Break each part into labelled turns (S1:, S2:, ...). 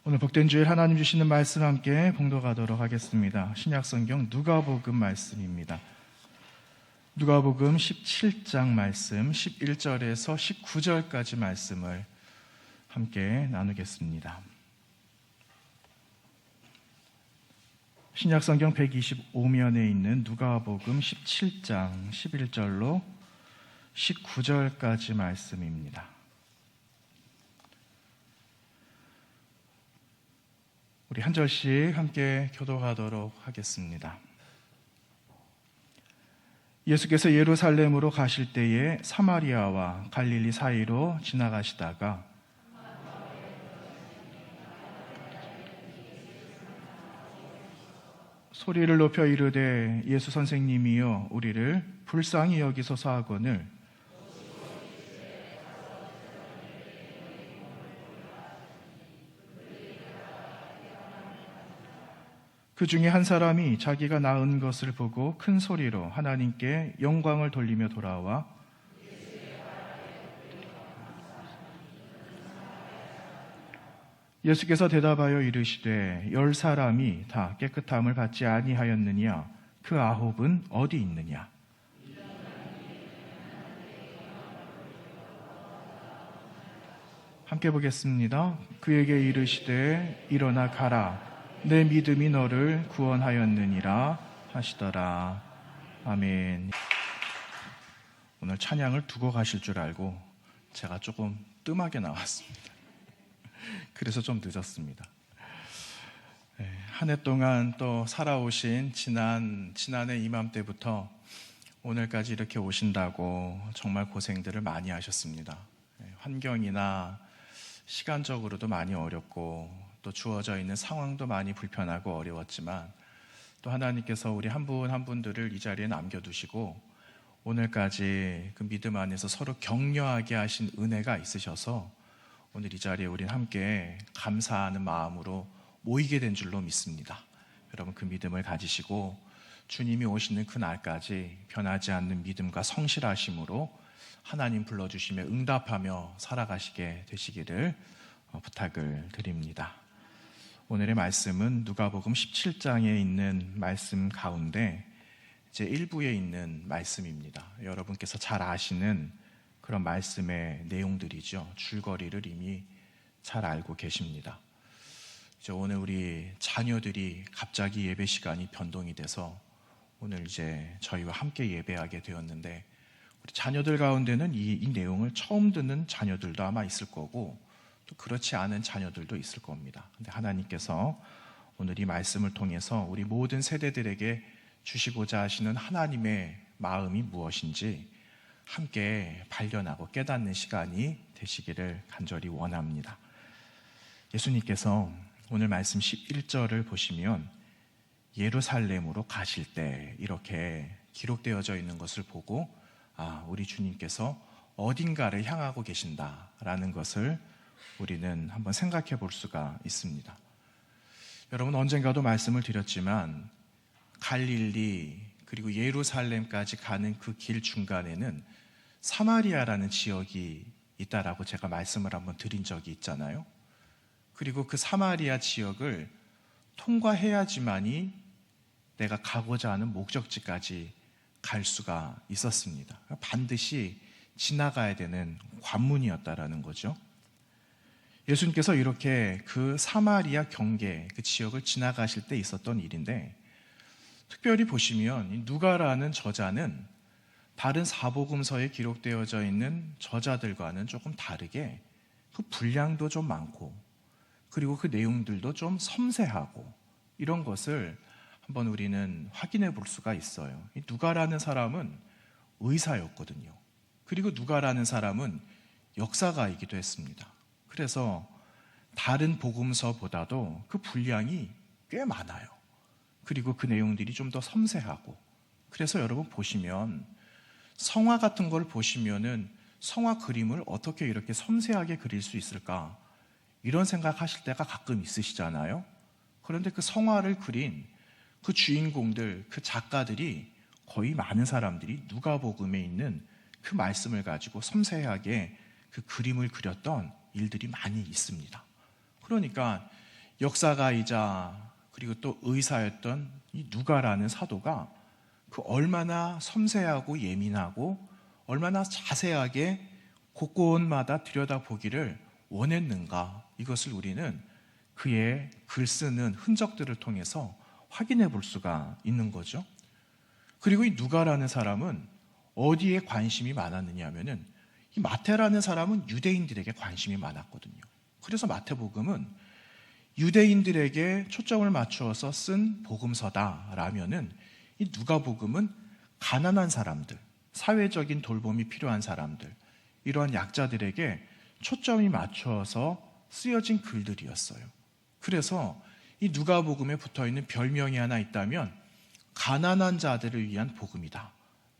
S1: 오늘 복된 주일 하나님 주시는 말씀 함께 봉독하도록 하겠습니다. 신약성경 누가복음 말씀입니다. 누가복음 17장 말씀 11절에서 19절까지 말씀을 함께 나누겠습니다. 신약성경 125면에 있는 누가복음 17장 11절로 19절까지 말씀입니다. 우리 한 절씩 함께 교독하도록 하겠습니다. 예수께서 예루살렘으로 가실 때에 사마리아와 갈릴리 사이로 지나가시다가 소리를 높여 이르되 예수 선생님이여 우리를 불쌍히 여기소서 하거늘 그 중에 한 사람이 자기가 낳은 것을 보고 큰 소리로 하나님께 영광을 돌리며 돌아와 예수께서 대답하여 이르시되 10사람이 다 깨끗함을 받지 아니하였느냐? 그 9은 어디 있느냐? 함께 보겠습니다. 그에게 이르시되 일어나 가라. 내 믿음이 너를 구원하였느니라 하시더라. 아멘. 오늘 찬양을 두고 가실 줄 알고 제가 조금 뜸하게 나왔습니다. 그래서 좀 늦었습니다. 한 해 동안 또 살아오신 지난해 이맘때부터 오늘까지 이렇게 오신다고 정말 고생들을 많이 하셨습니다. 환경이나 시간적으로도 많이 어렵고 또 주어져 있는 상황도 많이 불편하고 어려웠지만 또 하나님께서 우리 한 분 한 분들을 이 자리에 남겨두시고 오늘까지 그 믿음 안에서 서로 격려하게 하신 은혜가 있으셔서 오늘 이 자리에 우린 함께 감사하는 마음으로 모이게 된 줄로 믿습니다. 여러분 그 믿음을 가지시고 주님이 오시는 그 날까지 변하지 않는 믿음과 성실하심으로 하나님 불러주시며 응답하며 살아가시게 되시기를 부탁을 드립니다. 오늘의 말씀은 누가복음 17장에 있는 말씀 가운데 제 1부에 있는 말씀입니다. 여러분께서 잘 아시는 그런 말씀의 내용들이죠. 줄거리를 이미 잘 알고 계십니다. 이제 오늘 우리 자녀들이 갑자기 예배 시간이 변동이 돼서 오늘 이제 저희와 함께 예배하게 되었는데 우리 자녀들 가운데는 이 내용을 처음 듣는 자녀들도 아마 있을 거고 또 그렇지 않은 자녀들도 있을 겁니다. 근데 하나님께서 오늘 이 말씀을 통해서 우리 모든 세대들에게 주시고자 하시는 하나님의 마음이 무엇인지 함께 발견하고 깨닫는 시간이 되시기를 간절히 원합니다. 예수님께서 오늘 말씀 11절을 보시면 예루살렘으로 가실 때 이렇게 기록되어져 있는 것을 보고 우리 주님께서 어딘가를 향하고 계신다라는 것을 우리는 한번 생각해 볼 수가 있습니다. 여러분 언젠가도 말씀을 드렸지만 갈릴리 그리고 예루살렘까지 가는 그 길 중간에는 사마리아라는 지역이 있다라고 제가 말씀을 한번 드린 적이 있잖아요. 그리고 그 사마리아 지역을 통과해야지만이 내가 가고자 하는 목적지까지 갈 수가 있었습니다. 반드시 지나가야 되는 관문이었다라는 거죠. 예수님께서 이렇게 그 사마리아 경계 그 지역을 지나가실 때 있었던 일인데 특별히 보시면 누가라는 저자는 다른 사복음서에 기록되어져 있는 저자들과는 조금 다르게 그 분량도 좀 많고 그리고 그 내용들도 좀 섬세하고 이런 것을 한번 우리는 확인해 볼 수가 있어요. 누가라는 사람은 의사였거든요. 그리고 누가라는 사람은 역사가이기도 했습니다. 그래서 다른 복음서보다도 그 분량이 꽤 많아요. 그리고 그 내용들이 좀 더 섬세하고 그래서 여러분 보시면 성화 같은 걸 보시면은 성화 그림을 어떻게 이렇게 섬세하게 그릴 수 있을까 이런 생각하실 때가 가끔 있으시잖아요. 그런데 그 성화를 그린 그 주인공들, 그 작가들이 거의 많은 사람들이 누가복음에 있는 그 말씀을 가지고 섬세하게 그 그림을 그렸던 일들이 많이 있습니다. 그러니까 역사가이자 그리고 또 의사였던 이 누가라는 사도가 그 얼마나 섬세하고 예민하고 얼마나 자세하게 곳곳마다 들여다보기를 원했는가, 이것을 우리는 그의 글 쓰는 흔적들을 통해서 확인해 볼 수가 있는 거죠. 그리고 이 누가라는 사람은 어디에 관심이 많았느냐 하면은 이 마태라는 사람은 유대인들에게 관심이 많았거든요. 그래서 마태복음은 유대인들에게 초점을 맞추어서 쓴 복음서다라면은 이 누가복음은 가난한 사람들, 사회적인 돌봄이 필요한 사람들, 이러한 약자들에게 초점이 맞춰서 쓰여진 글들이었어요. 그래서 이 누가복음에 붙어있는 별명이 하나 있다면 가난한 자들을 위한 복음이다,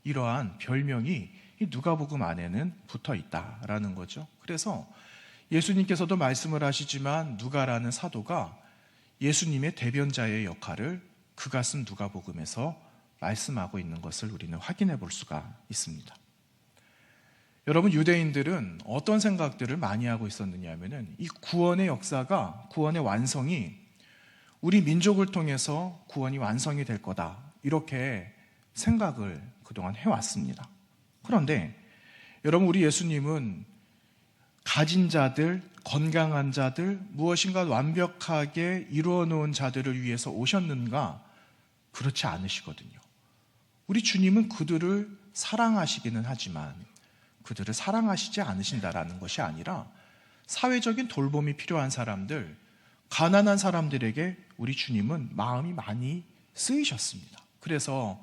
S1: 이러한 별명이 이 누가복음 안에는 붙어 있다라는 거죠. 그래서 예수님께서도 말씀을 하시지만 누가라는 사도가 예수님의 대변자의 역할을 그가 쓴 누가복음에서 말씀하고 있는 것을 우리는 확인해 볼 수가 있습니다. 여러분, 유대인들은 어떤 생각들을 많이 하고 있었느냐 하면은 이 구원의 역사가, 구원의 완성이 우리 민족을 통해서 구원이 완성이 될 거다, 이렇게 생각을 그동안 해왔습니다. 그런데 여러분, 우리 예수님은 가진 자들, 건강한 자들, 무엇인가 완벽하게 이루어 놓은 자들을 위해서 오셨는가? 그렇지 않으시거든요. 우리 주님은 그들을 사랑하시기는 하지만 그들을 사랑하시지 않으신다라는 것이 아니라 사회적인 돌봄이 필요한 사람들, 가난한 사람들에게 우리 주님은 마음이 많이 쓰이셨습니다. 그래서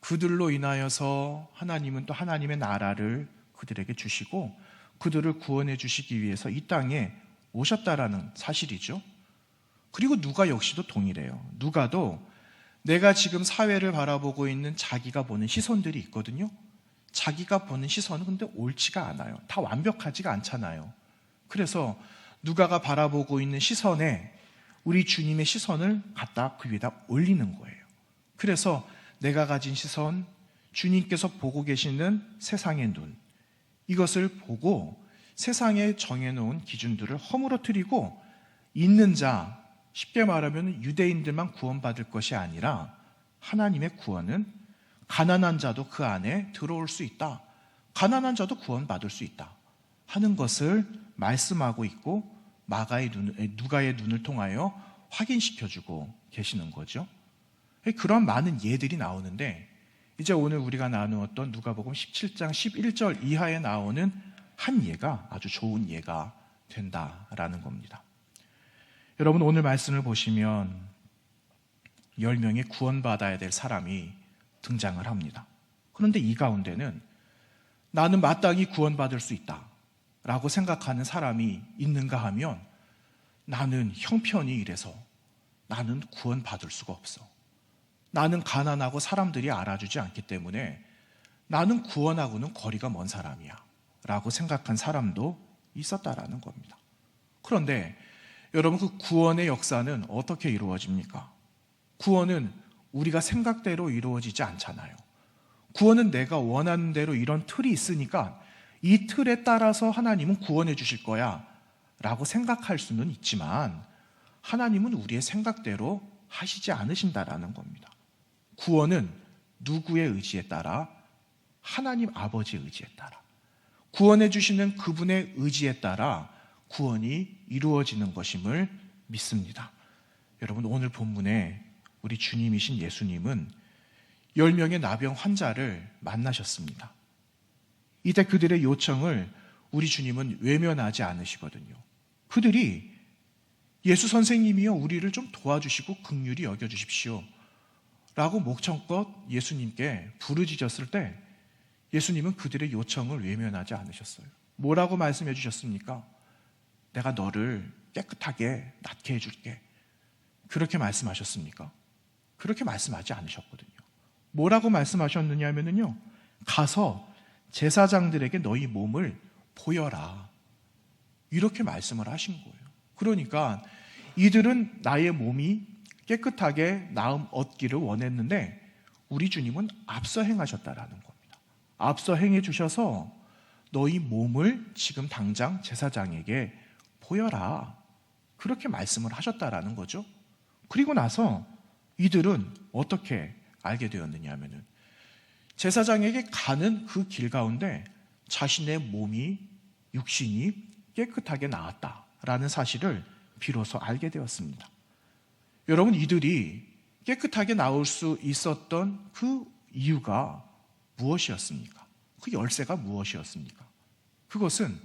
S1: 그들로 인하여서 하나님은 또 하나님의 나라를 그들에게 주시고 그들을 구원해 주시기 위해서 이 땅에 오셨다라는 사실이죠. 그리고 누가 역시도 동일해요. 누가도 내가 지금 사회를 바라보고 있는 자기가 보는 시선들이 있거든요. 자기가 보는 시선은 근데 옳지가 않아요. 다 완벽하지가 않잖아요. 그래서 누가가 바라보고 있는 시선에 우리 주님의 시선을 갖다 그 위에다 올리는 거예요. 그래서 내가 가진 시선, 주님께서 보고 계시는 세상의 눈, 이것을 보고 세상에 정해놓은 기준들을 허물어뜨리고 있는 자, 쉽게 말하면 유대인들만 구원받을 것이 아니라 하나님의 구원은 가난한 자도 그 안에 들어올 수 있다, 가난한 자도 구원받을 수 있다 하는 것을 말씀하고 있고 누가의 눈을 통하여 확인시켜주고 계시는 거죠. 그런 많은 예들이 나오는데 이제 오늘 우리가 나누었던 누가복음 17장 11절 이하에 나오는 한 예가 아주 좋은 예가 된다라는 겁니다. 여러분, 오늘 말씀을 보시면 10명의 구원받아야 될 사람이 등장을 합니다. 그런데 이 가운데는 나는 마땅히 구원받을 수 있다 라고 생각하는 사람이 있는가 하면 나는 형편이 이래서 나는 구원받을 수가 없어. 나는 가난하고 사람들이 알아주지 않기 때문에 나는 구원하고는 거리가 먼 사람이야 라고 생각한 사람도 있었다라는 겁니다. 그런데 여러분, 그 구원의 역사는 어떻게 이루어집니까? 구원은 우리가 생각대로 이루어지지 않잖아요. 구원은 내가 원하는 대로 이런 틀이 있으니까 이 틀에 따라서 하나님은 구원해 주실 거야 라고 생각할 수는 있지만 하나님은 우리의 생각대로 하시지 않으신다라는 겁니다. 구원은 누구의 의지에 따라? 하나님 아버지의 의지에 따라, 구원해 주시는 그분의 의지에 따라 구원이 이루어지는 것임을 믿습니다. 여러분, 오늘 본문에 우리 주님이신 예수님은 10명의 나병 환자를 만나셨습니다. 이때 그들의 요청을 우리 주님은 외면하지 않으시거든요. 그들이 예수 선생님이여 우리를 좀 도와주시고 긍휼히 여겨주십시오 라고 목청껏 예수님께 부르짖었을 때 예수님은 그들의 요청을 외면하지 않으셨어요. 뭐라고 말씀해 주셨습니까? 내가 너를 깨끗하게 낫게 해줄게. 그렇게 말씀하셨습니까? 그렇게 말씀하지 않으셨거든요. 뭐라고 말씀하셨느냐 하면요, 가서 제사장들에게 너희 몸을 보여라, 이렇게 말씀을 하신 거예요. 그러니까 이들은 나의 몸이 깨끗하게 나음 얻기를 원했는데 우리 주님은 앞서 행하셨다라는 겁니다. 앞서 행해 주셔서 너희 몸을 지금 당장 제사장에게 보여라, 그렇게 말씀을 하셨다라는 거죠. 그리고 나서 이들은 어떻게 알게 되었느냐 하면은 제사장에게 가는 그 길 가운데 자신의 몸이, 육신이 깨끗하게 나았다라는 사실을 비로소 알게 되었습니다. 여러분, 이들이 깨끗하게 나올 수 있었던 그 이유가 무엇이었습니까? 그 열쇠가 무엇이었습니까? 그것은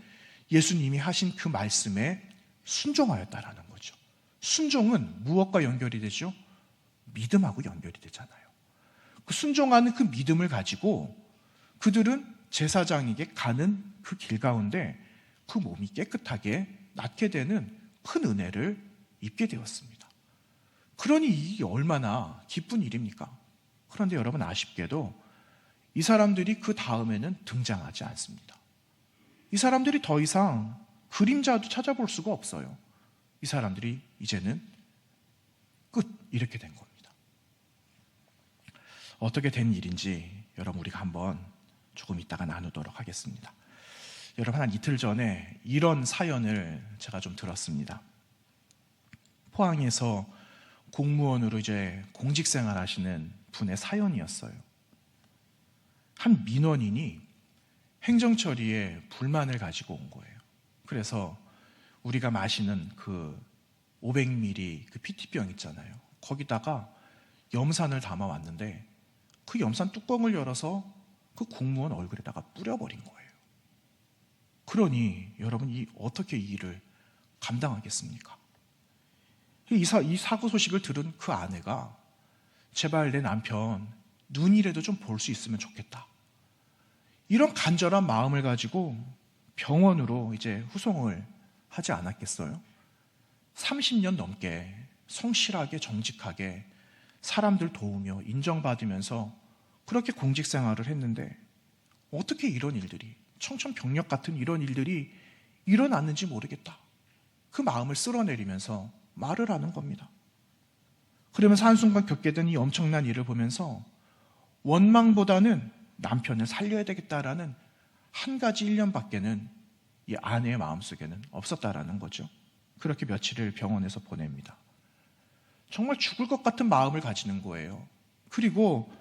S1: 예수님이 하신 그 말씀에 순종하였다라는 거죠. 순종은 무엇과 연결이 되죠? 믿음하고 연결이 되잖아요. 그 순종하는 그 믿음을 가지고 그들은 제사장에게 가는 그 길 가운데 그 몸이 깨끗하게 낫게 되는 큰 은혜를 입게 되었습니다. 그러니 이게 얼마나 기쁜 일입니까? 그런데 여러분, 아쉽게도 이 사람들이 그 다음에는 등장하지 않습니다. 이 사람들이 더 이상 그림자도 찾아볼 수가 없어요. 이 사람들이 이제는 끝, 이렇게 된 겁니다. 어떻게 된 일인지 여러분, 우리가 한번 조금 이따가 나누도록 하겠습니다. 여러분, 한 이틀 전에 이런 사연을 제가 좀 들었습니다. 포항에서 공무원으로 이제 공직생활 하시는 분의 사연이었어요. 한 민원인이 행정처리에 불만을 가지고 온 거예요. 그래서 우리가 마시는 그 500ml 그 PT병 있잖아요. 거기다가 염산을 담아왔는데 그 염산 뚜껑을 열어서 그 공무원 얼굴에다가 뿌려버린 거예요. 그러니 여러분, 어떻게 이 일을 감당하겠습니까? 이 사고 소식을 들은 그 아내가 제발 내 남편 눈이라도 좀 볼 수 있으면 좋겠다, 이런 간절한 마음을 가지고 병원으로 이제 후송을 하지 않았겠어요? 30년 넘게 성실하게 정직하게 사람들 도우며 인정받으면서 그렇게 공직 생활을 했는데 어떻게 이런 일들이, 청천벽력 같은 이런 일들이 일어났는지 모르겠다, 그 마음을 쓸어내리면서 말을 하는 겁니다. 그러면서 한순간 겪게 된 이 엄청난 일을 보면서 원망보다는 남편을 살려야 되겠다라는 한 가지 일념밖에는 이 아내의 마음속에는 없었다라는 거죠. 그렇게 며칠을 병원에서 보냅니다. 정말 죽을 것 같은 마음을 가지는 거예요. 그리고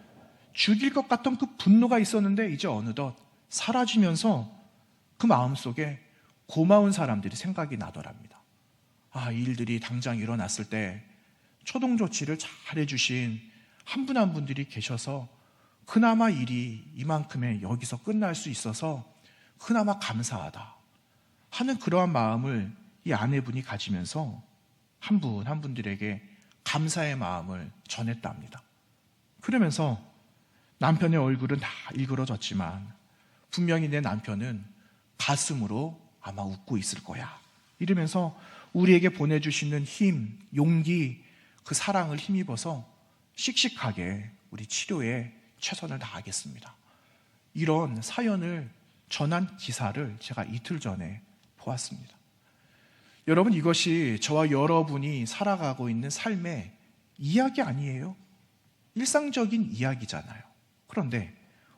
S1: 죽일 것 같던 그 분노가 있었는데 이제 어느덧 사라지면서 그 마음속에 고마운 사람들이 생각이 나더랍니다. 아, 이 일들이 당장 일어났을 때 초동 조치를 잘 해주신 한 분 한 분들이 계셔서 그나마 일이 이만큼의 여기서 끝날 수 있어서 그나마 감사하다 하는 그러한 마음을 이 아내분이 가지면서 한 분 한 분들에게 감사의 마음을 전했답니다. 그러면서 남편의 얼굴은 다 일그러졌지만 분명히 내 남편은 가슴으로 아마 웃고 있을 거야, 이러면서 우리에게 보내주시는 힘, 용기, 그 사랑을 힘입어서 씩씩하게 우리 치료에 최선을 다하겠습니다, 이런 사연을 전한 기사를 제가 이틀 전에 보았습니다. 여러분, 이것이 저와 여러분이 살아가고 있는 삶의 이야기 아니에요? 일상적인 이야기잖아요. 그런데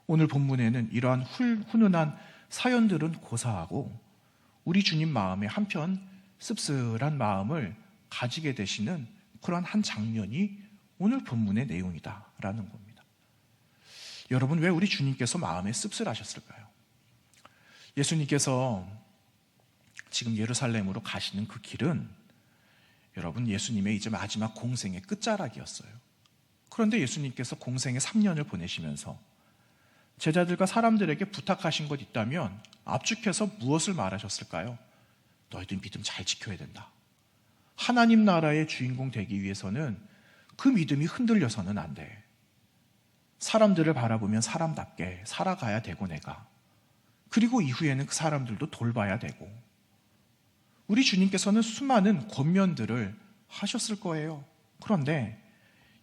S1: 오늘 본문에는 이러한 훈훈한 사연들은 고사하고 우리 주님 마음에 한편 씁쓸한 마음을 가지게 되시는 그러한 한 장면이 오늘 본문의 내용이다라는 겁니다. 여러분, 왜 우리 주님께서 마음에 씁쓸하셨을까요? 예수님께서 지금 예루살렘으로 가시는 그 길은 여러분, 예수님의 이제 마지막 공생의 끝자락이었어요. 그런데 예수님께서 공생의 3년을 보내시면서 제자들과 사람들에게 부탁하신 것 있다면 압축해서 무엇을 말하셨을까요? 너희들 믿음 잘 지켜야 된다. 하나님 나라의 주인공 되기 위해서는 그 믿음이 흔들려서는 안 돼. 사람들을 바라보면 사람답게 살아가야 되고 내가. 그리고 이후에는 그 사람들도 돌봐야 되고. 우리 주님께서는 수많은 권면들을 하셨을 거예요. 그런데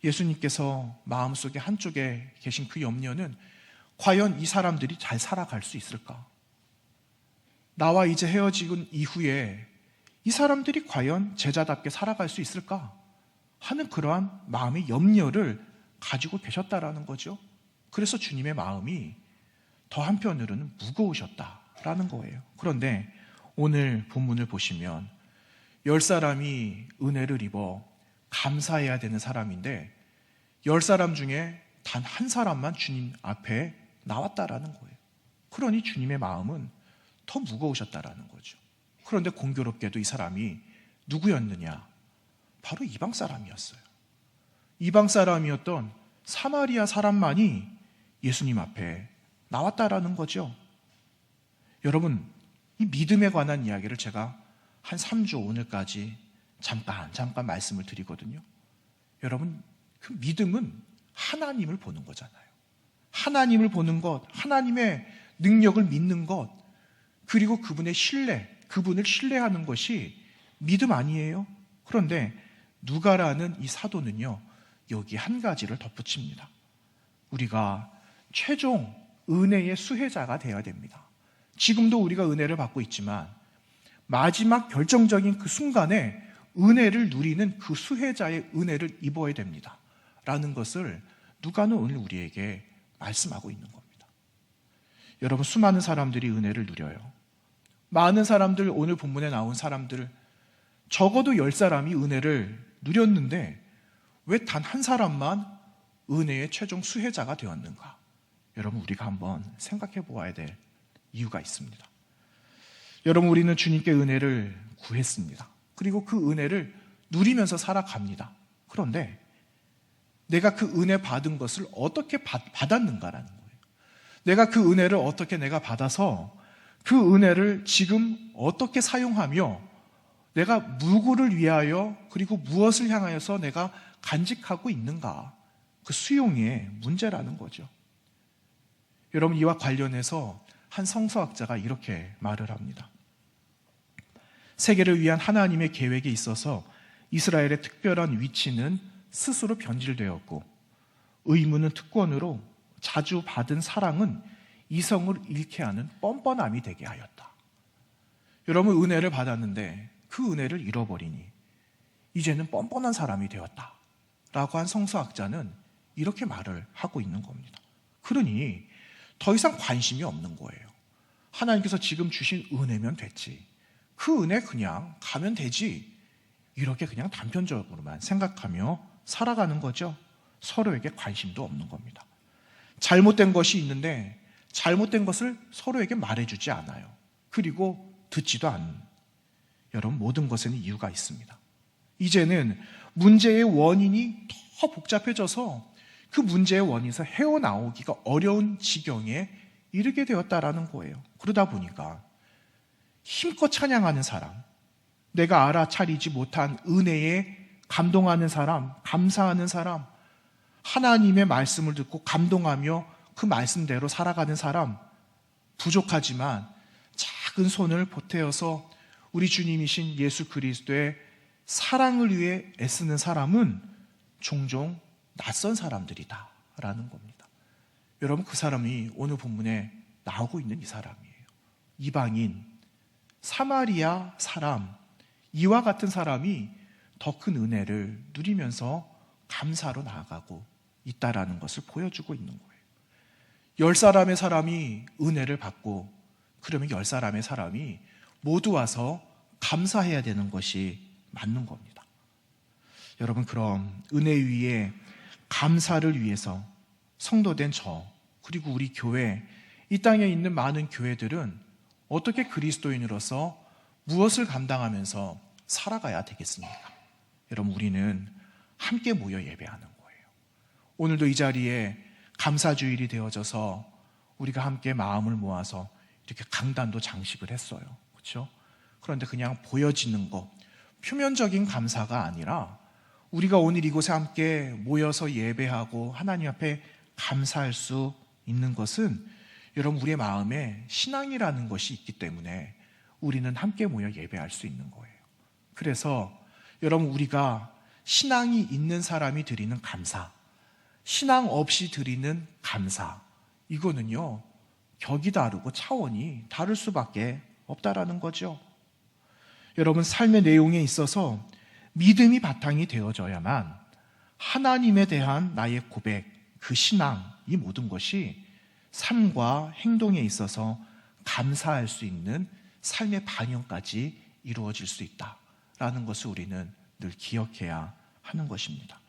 S1: 예수님께서 마음속에 한쪽에 계신 그 염려는 과연 이 사람들이 잘 살아갈 수 있을까? 나와 이제 헤어지고 이후에 이 사람들이 과연 제자답게 살아갈 수 있을까? 하는 그러한 마음의 염려를 가지고 계셨다라는 거죠. 그래서 주님의 마음이 더 한편으로는 무거우셨다라는 거예요. 그런데 오늘 본문을 보시면 10사람이 은혜를 입어 감사해야 되는 사람인데 10사람 중에 단 한 사람만 주님 앞에 나왔다라는 거예요. 그러니 주님의 마음은 더 무거우셨다라는 거죠. 그런데 공교롭게도 이 사람이 누구였느냐? 바로 이방 사람이었어요. 이방 사람이었던 사마리아 사람만이 예수님 앞에 나왔다라는 거죠. 여러분, 이 믿음에 관한 이야기를 제가 한 3주 오늘까지 잠깐 말씀을 드리거든요. 여러분, 그 믿음은 하나님을 보는 거잖아요. 하나님을 보는 것, 하나님의 능력을 믿는 것, 그리고 그분의 신뢰, 그분을 신뢰하는 것이 믿음 아니에요? 그런데 누가라는 이 사도는요, 여기 한 가지를 덧붙입니다. 우리가 최종 은혜의 수혜자가 되어야 됩니다. 지금도 우리가 은혜를 받고 있지만 마지막 결정적인 그 순간에 은혜를 누리는 그 수혜자의 은혜를 입어야 됩니다. 라는 것을 누가는 오늘 우리에게 말씀하고 있는 겁니다. 여러분, 수많은 사람들이 은혜를 누려요. 많은 사람들, 오늘 본문에 나온 사람들, 적어도 10사람이 은혜를 누렸는데 왜 단 한 사람만 은혜의 최종 수혜자가 되었는가? 여러분, 우리가 한번 생각해 보아야 될 이유가 있습니다. 여러분, 우리는 주님께 은혜를 구했습니다. 그리고 그 은혜를 누리면서 살아갑니다. 그런데 내가 그 은혜 받은 것을 어떻게 받았는가라는 거예요. 내가 그 은혜를 어떻게 내가 받아서 그 은혜를 지금 어떻게 사용하며 내가 누구를 위하여 그리고 무엇을 향하여서 내가 간직하고 있는가, 그 수용의 문제라는 거죠. 여러분, 이와 관련해서 한 성서학자가 이렇게 말을 합니다. 세계를 위한 하나님의 계획에 있어서 이스라엘의 특별한 위치는 스스로 변질되었고 의무는 특권으로 자주 받은 사랑은 이성을 잃게 하는 뻔뻔함이 되게 하였다. 여러분, 은혜를 받았는데 그 은혜를 잃어버리니 이제는 뻔뻔한 사람이 되었다 라고 한 성서학자는 이렇게 말을 하고 있는 겁니다. 그러니 더 이상 관심이 없는 거예요. 하나님께서 지금 주신 은혜면 됐지, 그 은혜 그냥 가면 되지, 이렇게 그냥 단편적으로만 생각하며 살아가는 거죠. 서로에게 관심도 없는 겁니다. 잘못된 것이 있는데 잘못된 것을 서로에게 말해주지 않아요. 그리고 듣지도 않는. 여러분, 모든 것에는 이유가 있습니다. 이제는 문제의 원인이 더 복잡해져서 그 문제의 원인에서 헤어나오기가 어려운 지경에 이르게 되었다라는 거예요. 그러다 보니까 힘껏 찬양하는 사람, 내가 알아차리지 못한 은혜에 감동하는 사람, 감사하는 사람, 하나님의 말씀을 듣고 감동하며 그 말씀대로 살아가는 사람, 부족하지만 작은 손을 보태어서 우리 주님이신 예수 그리스도의 사랑을 위해 애쓰는 사람은 종종 낯선 사람들이다 라는 겁니다. 여러분, 그 사람이 오늘 본문에 나오고 있는 이 사람이에요. 이방인, 사마리아 사람, 이와 같은 사람이 더 큰 은혜를 누리면서 감사로 나아가고 있다라는 것을 보여주고 있는 거예요. 10사람의 사람이 은혜를 받고, 그러면 10사람의 사람이 모두 와서 감사해야 되는 것이 맞는 겁니다. 여러분, 그럼 은혜 위에 감사를 위해서 성도된 저, 그리고 우리 교회, 이 땅에 있는 많은 교회들은 어떻게 그리스도인으로서 무엇을 감당하면서 살아가야 되겠습니까? 여러분, 우리는 함께 모여 예배하는 거예요. 오늘도 이 자리에 감사주일이 되어져서 우리가 함께 마음을 모아서 이렇게 강단도 장식을 했어요. 그렇죠? 그런데 그냥 보여지는 것, 표면적인 감사가 아니라 우리가 오늘 이곳에 함께 모여서 예배하고 하나님 앞에 감사할 수 있는 것은 여러분, 우리의 마음에 신앙이라는 것이 있기 때문에 우리는 함께 모여 예배할 수 있는 거예요. 그래서 여러분, 우리가 신앙이 있는 사람이 드리는 감사, 신앙 없이 드리는 감사, 이거는요, 격이 다르고 차원이 다를 수밖에 없다라는 거죠. 여러분, 삶의 내용에 있어서 믿음이 바탕이 되어져야만 하나님에 대한 나의 고백, 그 신앙, 이 모든 것이 삶과 행동에 있어서 감사할 수 있는 삶의 반영까지 이루어질 수 감사라는 것을 우리는 늘 기억해야 하는 것입니다.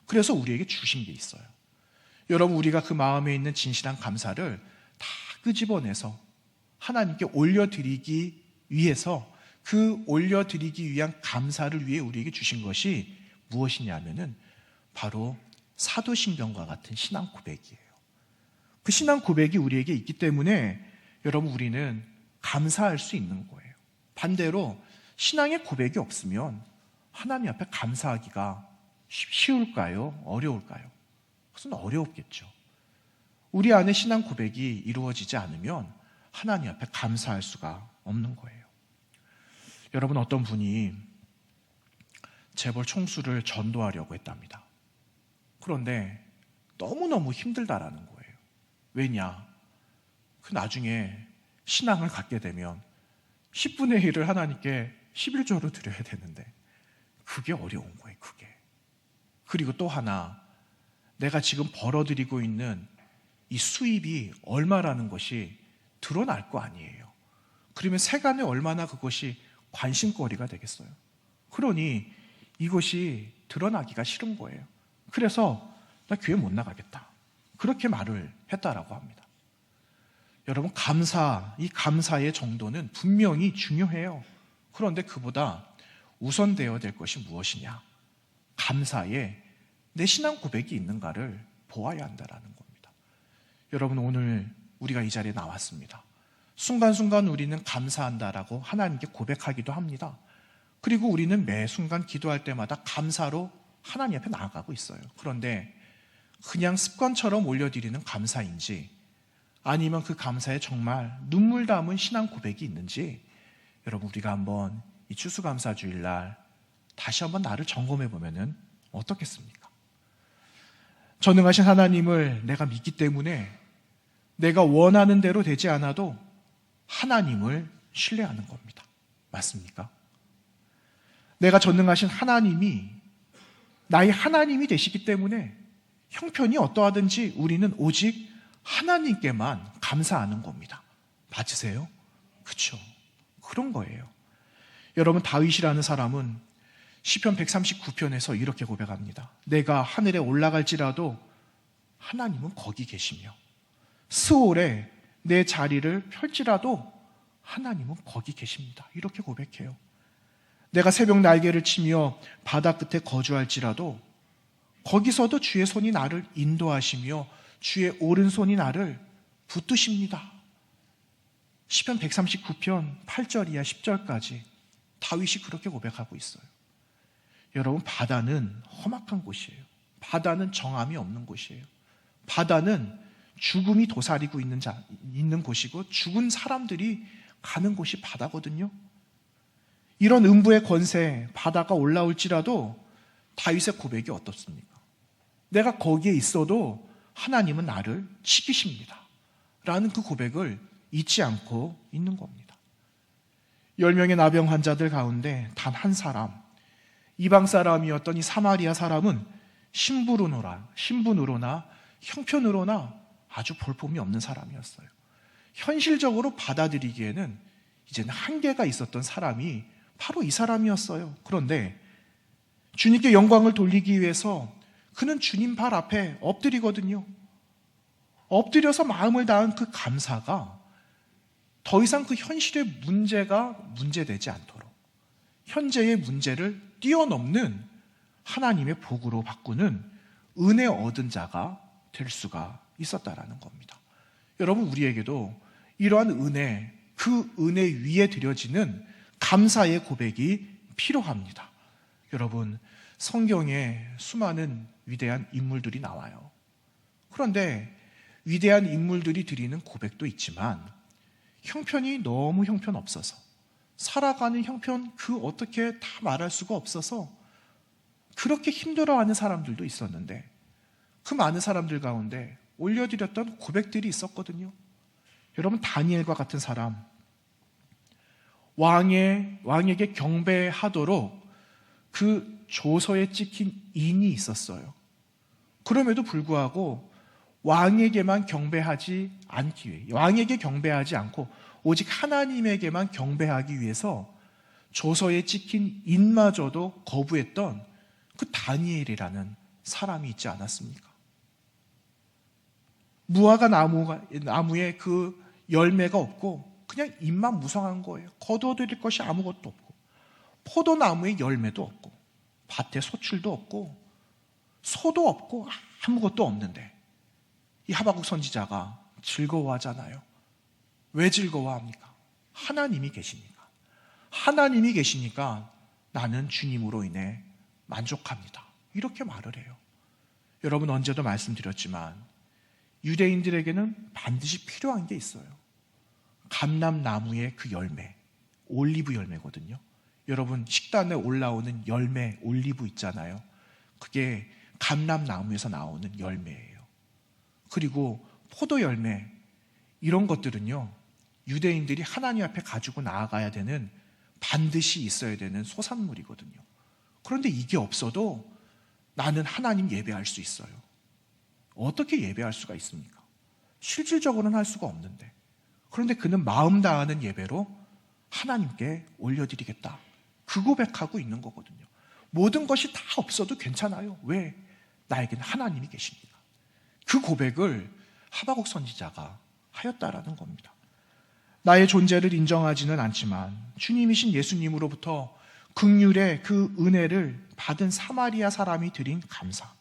S1: 그래서 우리에게 주신 게 있어요. 여러분, 우리가 그 마음에 있는 진실한 감사를 다 끄집어내서 하나님께 올려드리기 위해서, 그 올려드리기 위한 감사를 위해 우리에게 주신 것이 무엇이냐면은 바로 사도신경과 같은 신앙 고백이에요. 그 신앙 고백이 우리에게 있기 때문에 여러분, 우리는 감사할 수 있는 거예요. 반대로 신앙의 고백이 없으면 하나님 앞에 감사하기가 쉬울까요? 어려울까요? 그것은 어려웠겠죠. 우리 안에 신앙 고백이 이루어지지 않으면 하나님 앞에 감사할 수가 없는 거예요. 여러분, 어떤 분이 재벌 총수를 전도하려고 했답니다. 그런데 너무너무 힘들다라는 거예요. 왜냐? 그 나중에 신앙을 갖게 되면 10분의 1을 하나님께 11조로 드려야 되는데 그게 어려운 거예요. 그게. 그리고 또 하나, 내가 지금 벌어들이고 있는 이 수입이 얼마라는 것이 드러날 거 아니에요. 그러면 세간에 얼마나 그것이 관심거리가 되겠어요. 그러니 이것이 드러나기가 싫은 거예요. 그래서 나 교회 못 나가겠다, 그렇게 말을 했다라고 합니다. 여러분, 이 감사의 정도는 분명히 중요해요. 그런데 그보다 우선되어야 될 것이 무엇이냐? 감사에 내 신앙 고백이 있는가를 보아야 한다는 겁니다. 여러분, 오늘 우리가 이 자리에 나왔습니다. 순간순간 우리는 감사한다라고 하나님께 고백하기도 합니다. 그리고 우리는 매 순간 기도할 때마다 감사로 하나님 앞에 나아가고 있어요. 그런데 그냥 습관처럼 올려드리는 감사인지, 아니면 그 감사에 정말 눈물 담은 신앙 고백이 있는지, 여러분, 우리가 한번 이 추수감사주일날 다시 한번 나를 점검해 보면은 어떻겠습니까? 전능하신 하나님을 내가 믿기 때문에 내가 원하는 대로 되지 않아도 하나님을 신뢰하는 겁니다. 맞습니까? 내가 전능하신 하나님이 나의 하나님이 되시기 때문에 형편이 어떠하든지 우리는 오직 하나님께만 감사하는 겁니다. 맞으세요? 그렇죠? 그런 거예요. 여러분, 다윗이라는 사람은 시편 139편에서 이렇게 고백합니다. 내가 하늘에 올라갈지라도 하나님은 거기 계시며, 스올에 내 자리를 펼지라도 하나님은 거기 계십니다. 이렇게 고백해요. 내가 새벽 날개를 치며 바다 끝에 거주할지라도 거기서도 주의 손이 나를 인도하시며 주의 오른손이 나를 붙드십니다. 시편 139편 8절 이하 10절까지 다윗이 그렇게 고백하고 있어요. 여러분, 바다는 험악한 곳이에요. 바다는 정함이 없는 곳이에요. 바다는 죽음이 도사리고 있는 곳이고 죽은 사람들이 가는 곳이 바다거든요. 이런 음부의 권세, 바다가 올라올지라도 다윗의 고백이 어떻습니까? 내가 거기에 있어도 하나님은 나를 지키십니다 라는 그 고백을 잊지 않고 있는 겁니다. 10명의 나병 환자들 가운데 단 한 사람, 이방 사람이었던 이 사마리아 사람은 신분으로나 형편으로나 아주 볼품이 없는 사람이었어요. 현실적으로 받아들이기에는 이제는 한계가 있었던 사람이 바로 이 사람이었어요. 그런데 주님께 영광을 돌리기 위해서 그는 주님 발 앞에 엎드리거든요. 엎드려서 마음을 다한 그 감사가 더 이상 그 현실의 문제가 문제되지 않도록 현재의 문제를 뛰어넘는 하나님의 복으로 바꾸는 은혜 얻은 자가 될 수가 있었다라는 겁니다. 여러분, 우리에게도 이러한 은혜, 그 은혜 위에 드려지는 감사의 고백이 필요합니다. 여러분, 성경에 수많은 위대한 인물들이 나와요. 그런데 위대한 인물들이 드리는 고백도 있지만 형편이 너무 형편없어서, 살아가는 형편 그 어떻게 다 말할 수가 없어서 그렇게 힘들어하는 사람들도 있었는데, 그 많은 사람들 가운데 올려드렸던 고백들이 있었거든요. 여러분, 다니엘과 같은 사람, 왕에게 경배하도록 그 조서에 찍힌 인이 있었어요. 그럼에도 불구하고 왕에게만 경배하지 않기 위해, 왕에게 경배하지 않고 오직 하나님에게만 경배하기 위해서 조서에 찍힌 인마저도 거부했던 그 다니엘이라는 사람이 있지 않았습니까? 무화과 나무에 그 열매가 없고 그냥 잎만 무성한 거예요. 거두어드릴 것이 아무것도 없고, 포도나무에 열매도 없고, 밭에 소출도 없고, 소도 없고, 아무것도 없는데 이 하박국 선지자가 즐거워하잖아요. 왜 즐거워합니까? 하나님이 계시니까. 하나님이 계시니까 나는 주님으로 인해 만족합니다. 이렇게 말을 해요. 여러분, 언제도 말씀드렸지만 유대인들에게는 반드시 필요한 게 있어요. 감람나무의 그 열매, 올리브 열매거든요. 여러분, 식단에 올라오는 열매, 올리브 있잖아요. 그게 감람나무에서 나오는 열매예요. 그리고 포도 열매, 이런 것들은요, 유대인들이 하나님 앞에 가지고 나아가야 되는, 반드시 있어야 되는 소산물이거든요. 그런데 이게 없어도 나는 하나님 예배할 수 있어요. 어떻게 예배할 수가 있습니까? 실질적으로는 할 수가 없는데, 그런데 그는 마음 다하는 예배로 하나님께 올려드리겠다, 그 고백하고 있는 거거든요. 모든 것이 다 없어도 괜찮아요. 왜? 나에게는 하나님이 계십니다. 그 고백을 하박국 선지자가 하였다라는 겁니다. 나의 존재를 인정하지는 않지만 주님이신 예수님으로부터 긍휼의 그 은혜를 받은 사마리아 사람이 드린 감사,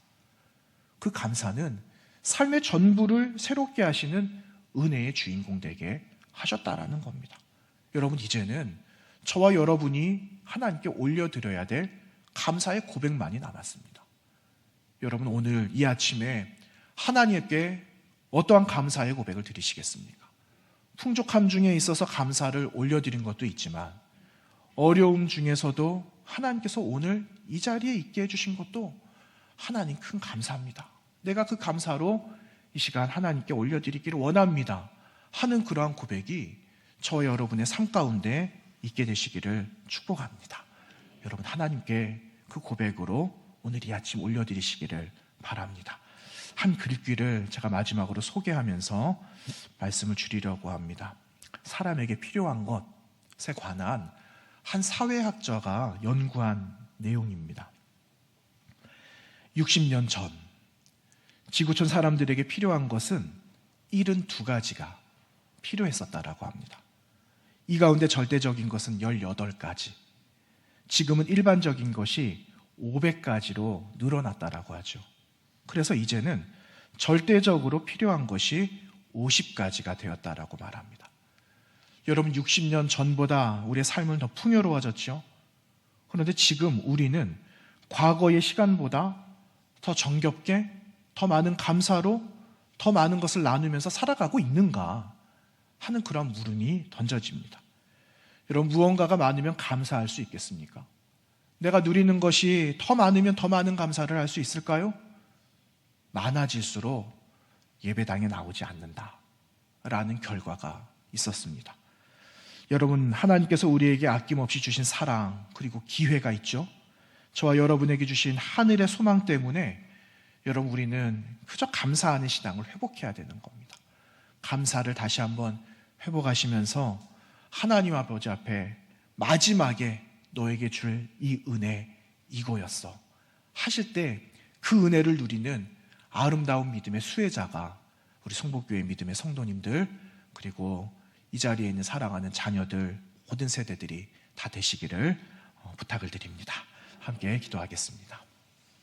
S1: 그 감사는 삶의 전부를 새롭게 하시는 은혜의 주인공 되게 하셨다라는 겁니다. 여러분, 이제는 저와 여러분이 하나님께 올려드려야 될 감사의 고백만이 남았습니다. 여러분, 오늘 이 아침에 하나님께 어떠한 감사의 고백을 드리시겠습니까? 풍족함 중에 있어서 감사를 올려드린 것도 있지만, 어려움 중에서도 하나님께서 오늘 이 자리에 있게 해주신 것도 하나님 큰 감사합니다. 내가 그 감사로 이 시간 하나님께 올려드리기를 원합니다 하는 그러한 고백이 저와 여러분의 삶 가운데 있게 되시기를 축복합니다. 여러분, 하나님께 그 고백으로 오늘 이 아침 올려드리시기를 바랍니다. 한 글귀를 제가 마지막으로 소개하면서 말씀을 줄이려고 합니다. 사람에게 필요한 것에 관한 한 사회학자가 연구한 내용입니다. 60년 전 지구촌 사람들에게 필요한 것은 72가지가 필요했었다라고 합니다. 이 가운데 절대적인 것은 18가지, 지금은 일반적인 것이 500가지로 늘어났다라고 하죠. 그래서 이제는 절대적으로 필요한 것이 50가지가 되었다라고 말합니다. 여러분, 60년 전보다 우리의 삶은 더 풍요로워졌죠. 그런데 지금 우리는 과거의 시간보다 더 정겹게, 더 많은 감사로 더 많은 것을 나누면서 살아가고 있는가 하는 그런 물음이 던져집니다. 여러분, 무언가가 많으면 감사할 수 있겠습니까? 내가 누리는 것이 더 많으면 더 많은 감사를 할 수 있을까요? 많아질수록 예배당에 나오지 않는다라는 결과가 있었습니다. 여러분, 하나님께서 우리에게 아낌없이 주신 사랑, 그리고 기회가 있죠. 저와 여러분에게 주신 하늘의 소망 때문에 여러분, 우리는 그저 감사하는 신앙을 회복해야 되는 겁니다. 감사를 다시 한번 회복하시면서 하나님 아버지 앞에 마지막에 너에게 줄 이 은혜 이거였어 하실 때 그 은혜를 누리는 아름다운 믿음의 수혜자가 우리 성복교회 믿음의 성도님들, 그리고 이 자리에 있는 사랑하는 자녀들, 모든 세대들이 다 되시기를 부탁을 드립니다. 함께 기도하겠습니다.